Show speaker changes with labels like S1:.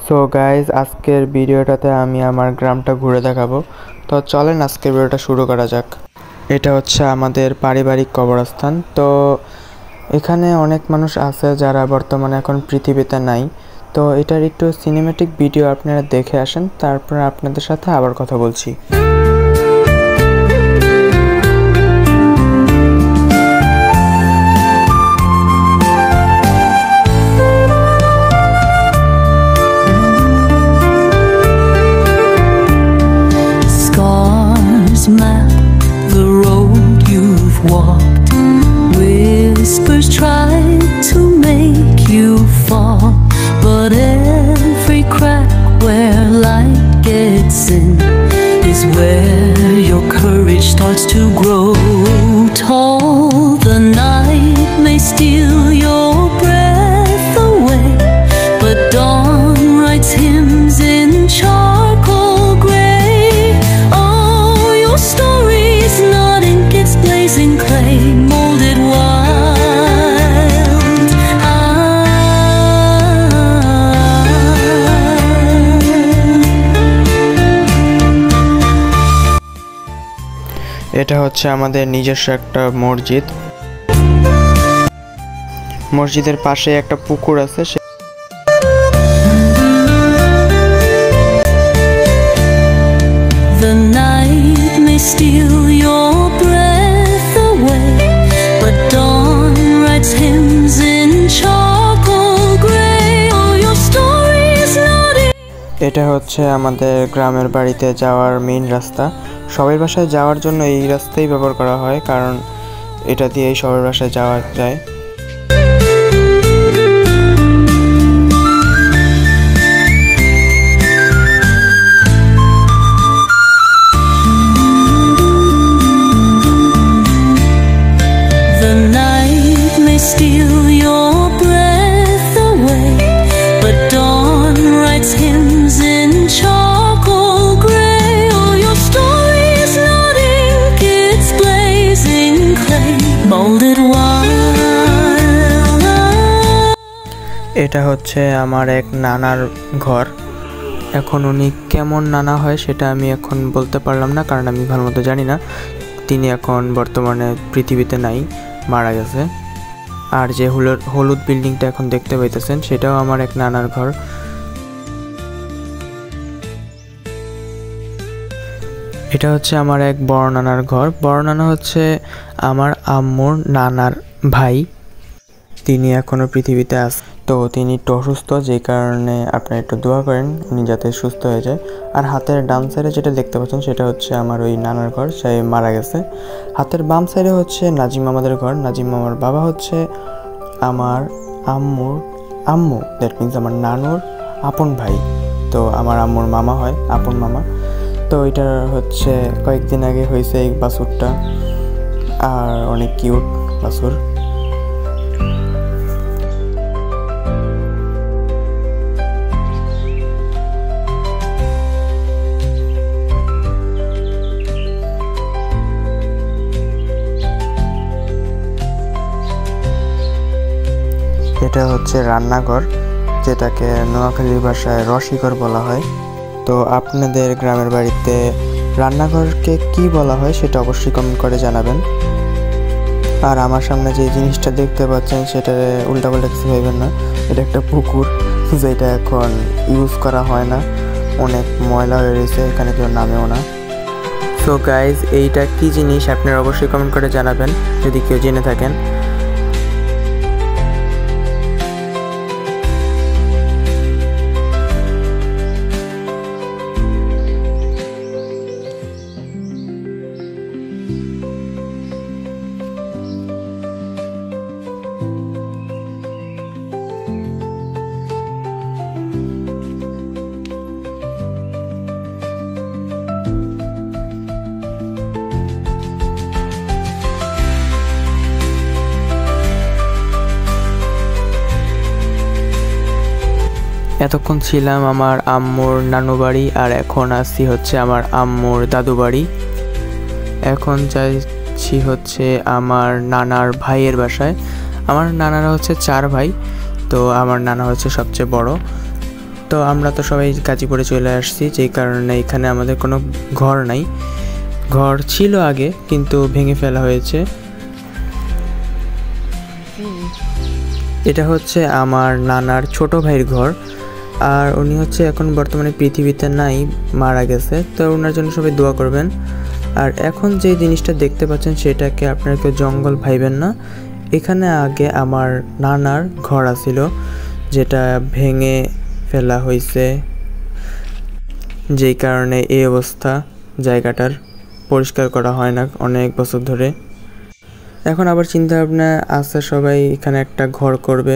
S1: So guys, আজকের ভিডিওটাতে আমি আমার গ্রামটা ঘুরে দেখাবো। তো চলেন আজকের ভিডিওটা শুরু করা যাক। এটা হচ্ছে আমাদের পারিবারিক কবরস্থান। তো এখানে অনেক মানুষ আছে যারা বর্তমানে এখন পৃথিবীতে নাই। তো এটার একটু সিনেমেটিক ভিডিও আপনারা দেখে আসেন, তারপর আপনাদের সাথে আবার কথা বলছি।
S2: Map the road you've walked. Whispers try to make you fall, but every crack where light gets in is where your courage starts to grow tall. The night may steal your breath away, but dawn writes hymns in charcoal gray. Stories not ink, it's blazing clay, molded wild.
S1: এটা হচ্ছে আমাদের নিজস্ব একটা মসজিদ। মসজিদের পাশে একটা পুকুর আছে।
S2: The night may steal your breath away, but dawn writes hymns in charcoal gray. Oh, your story is not in.
S1: এটা হচ্ছে আমাদের গ্রামের বাড়িতে যাওয়ার মেইন রাস্তা। সবার বাসায় যাওয়ার জন্য এই রাস্তাই ব্যবহার করা হয়, কারণ এটা দিয়েই সবার বাসায় যাওয়া যায়।
S2: Steal your breath away, but dawn writes hymns in charcoal gray. Oh, your story is not ink, it's blazing clay, molded wild.
S1: এটা হচ্ছে আমার এক নানার ঘর। এখন উনি কেমন নানা হয় সেটা আমি এখন বলতে পারলাম না, কারণ আমি ভালো মতো জানি না। তিনি এখন বর্তমানে পৃথিবীতে নাই, মারা গেছে। আর যে হলুদ বিল্ডিংটা এখন দেখতে পাইতেছেন সেটাও আমার এক নানার ঘর। এটা হচ্ছে আমার এক বড় নানার ঘর। বড় নানা হচ্ছে আমার আম্মুর নানার ভাই। তিনি এখনও পৃথিবীতে আছে। তো তিনি একটু অসুস্থ, যে কারণে আপনারা একটু দোয়া করেন উনি যাতে সুস্থ হয়ে যায়। আর হাতের ডান সাইডে যেটা দেখতে পাচ্ছেন সেটা হচ্ছে আমার ওই নানার ঘর, সে মারা গেছে। হাতের বাম সাইডে হচ্ছে নাজিম মামাদের ঘর। নাজিম মামার বাবা হচ্ছে আমার আম্মু, দ্যাট মিনস আমার নানুর আপন ভাই। তো আমার আম্মুর মামা হয়, আপন মামা। তো এটা হচ্ছে কয়েকদিন আগে হয়েছে এই বাছুরটা, আর অনেক কিউট বাছুর। এটা হচ্ছে রান্নাঘর, যেটাকে নোয়াখালীর ভাষায় রসিঘর বলা হয়। তো আপনাদের গ্রামের বাড়িতে রান্নাঘরকে কি বলা হয় সেটা অবশ্যই কমেন্ট করে জানাবেন। আর আমার সামনে যে জিনিসটা দেখতে পাচ্ছেন সেটা উল্টাপাল্টা কিছু ভাববেন না, এটা একটা পুকুর যেটা এখন ইউজ করা হয় না, অনেক ময়লা হয়ে রয়েছে, এখানে কেউ নামেও না। সো গাইজ, এইটা কি জিনিস আপনারা অবশ্যই কমেন্ট করে জানাবেন যদি কেউ জেনে থাকেন। এতক্ষণ ছিলাম আমার আম্মুর নানু বাড়ি, আর এখন আসছি হচ্ছে আমার আম্মুর দাদু বাড়ি। এখন যাচ্ছি হচ্ছে আমার নানার ভাইয়ের বাসায়। আমার নানারা হচ্ছে 4 ভাই, তো আমার নানা হচ্ছে সবচেয়ে বড়। তো আমরা তো সবাই গাজীপুরে চলে আসছি, যেই কারণে এখানে আমাদের কোনো ঘর নাই। ঘর ছিল আগে কিন্তু ভেঙে ফেলা হয়েছে। এটা হচ্ছে আমার নানার ছোট ভাইয়ের ঘর, আর উনি হচ্ছে এখন বর্তমানে পৃথিবীতে নাই, মারা গেছে। তো ওনার জন্য সবাই দোয়া করবেন। আর এখন যে জিনিসটা দেখতে পাচ্ছেন সেটাকে আপনারা কেউ জঙ্গল ভাইবেন না। এখানে আগে আমার নানার ঘর আছিল, যেটা ভেঙে ফেলা হয়েছে, যেই কারণে এই অবস্থা। জায়গাটার পরিষ্কার করা হয় না অনেক বছর ধরে। এখন আবার চিন্তা ভাবনা আছে সবাই এখানে একটা ঘর করবে।